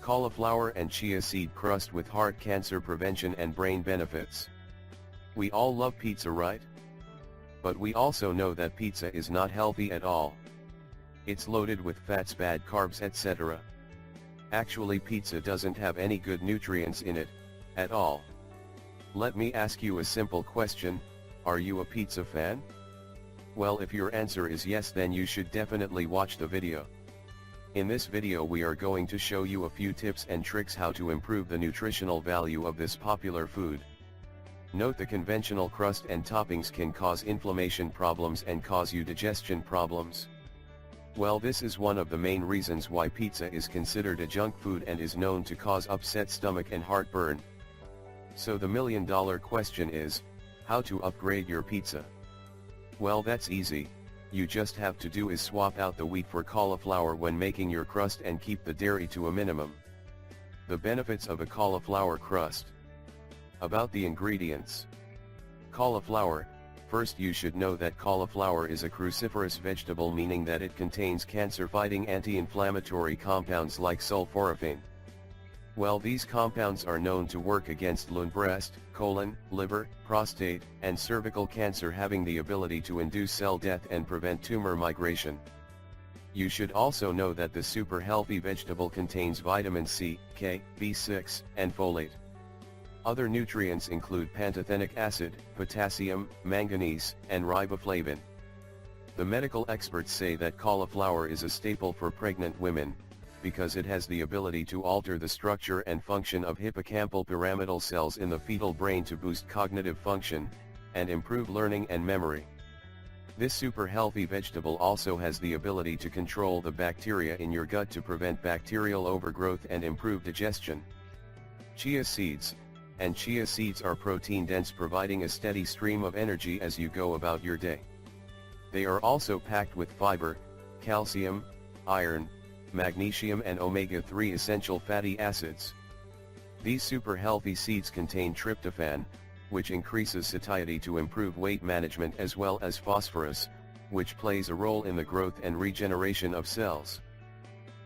Cauliflower and chia seed crust with heart cancer prevention and brain benefits. We all love pizza, right? But we also know that pizza is not healthy at all. It's loaded with fats, bad carbs, etc. Actually, pizza doesn't have any good nutrients in it, at all. Let me ask you a simple question, are you a pizza fan? Well, if your answer is yes, then you should definitely watch the video. In this video we are going to show you a few tips and tricks how to improve the nutritional value of this popular food. Note the conventional crust and toppings can cause inflammation problems and cause you digestion problems. Well, this is one of the main reasons why pizza is considered a junk food and is known to cause upset stomach and heartburn. So the million-dollar question is, how to upgrade your pizza? Well, that's easy. You just have to do is swap out the wheat for cauliflower when making your crust and keep the dairy to a minimum. The benefits of a cauliflower crust. About the ingredients. Cauliflower. First, you should know that cauliflower is a cruciferous vegetable, meaning that it contains cancer-fighting anti-inflammatory compounds like sulforaphane. Well, these compounds are known to work against lung, breast, colon, liver, prostate, and cervical cancer, having the ability to induce cell death and prevent tumor migration. You should also know that the super healthy vegetable contains vitamin C, K, B6, and folate. Other nutrients include pantothenic acid, potassium, manganese, and riboflavin. The medical experts say that cauliflower is a staple for pregnant women, because it has the ability to alter the structure and function of hippocampal pyramidal cells in the fetal brain to boost cognitive function, and improve learning and memory. This super healthy vegetable also has the ability to control the bacteria in your gut to prevent bacterial overgrowth and improve digestion. Chia seeds. And chia seeds are protein dense, providing a steady stream of energy as you go about your day. They are also packed with fiber, calcium, iron, magnesium and omega-3 essential fatty acids. These super healthy seeds contain tryptophan, which increases satiety to improve weight management, as well as phosphorus, which plays a role in the growth and regeneration of cells.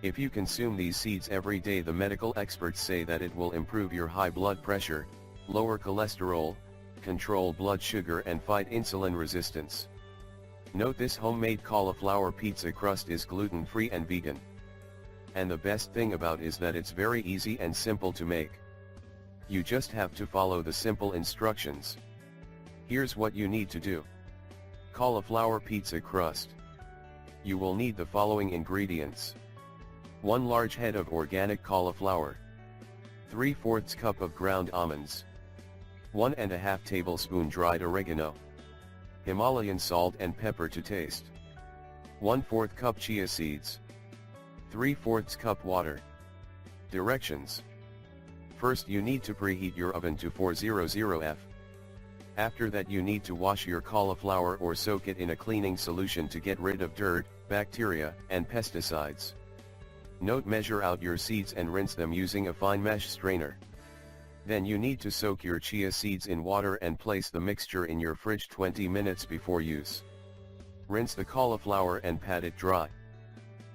If you consume these seeds every day, the medical experts say that it will improve your high blood pressure, lower cholesterol, control blood sugar and fight insulin resistance. Note this homemade cauliflower pizza crust is gluten-free and vegan. And the best thing about is that it's very easy and simple to make. You just have to follow the simple instructions. Here's what you need to do. Cauliflower pizza crust. You will need the following ingredients. 1 large head of organic cauliflower. 3/4 cup of ground almonds. 1½ tablespoon dried oregano. Himalayan salt and pepper to taste. 1/4 cup chia seeds. 3/4 cup water. Directions. First, you need to preheat your oven to 400 F. After that, you need to wash your cauliflower or soak it in a cleaning solution to get rid of dirt, bacteria, and pesticides. Note, measure out your seeds and rinse them using a fine mesh strainer. Then you need to soak your chia seeds in water and place the mixture in your fridge 20 minutes before use. Rinse the cauliflower and pat it dry.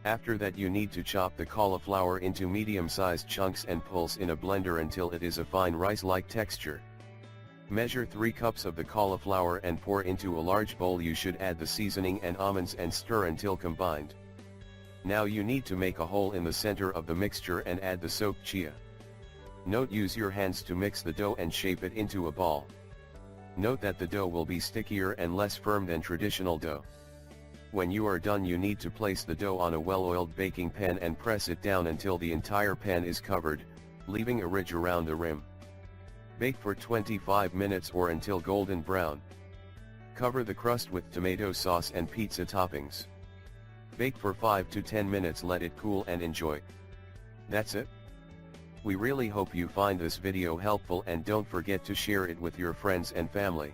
After that, you need to chop the cauliflower into medium-sized chunks and pulse in a blender until it is a fine rice-like texture. Measure 3 cups of the cauliflower and pour into a large bowl. You should add the seasoning and almonds and stir until combined. Now you need to make a hole in the center of the mixture and add the soaked chia. Note, use your hands to mix the dough and shape it into a ball. Note that the dough will be stickier and less firm than traditional dough. When you are done, you need to place the dough on a well-oiled baking pan and press it down until the entire pan is covered, leaving a ridge around the rim. Bake for 25 minutes or until golden brown. Cover the crust with tomato sauce and pizza toppings. Bake for 5 to 10 minutes, let it cool and enjoy. That's it. We really hope you find this video helpful, and don't forget to share it with your friends and family.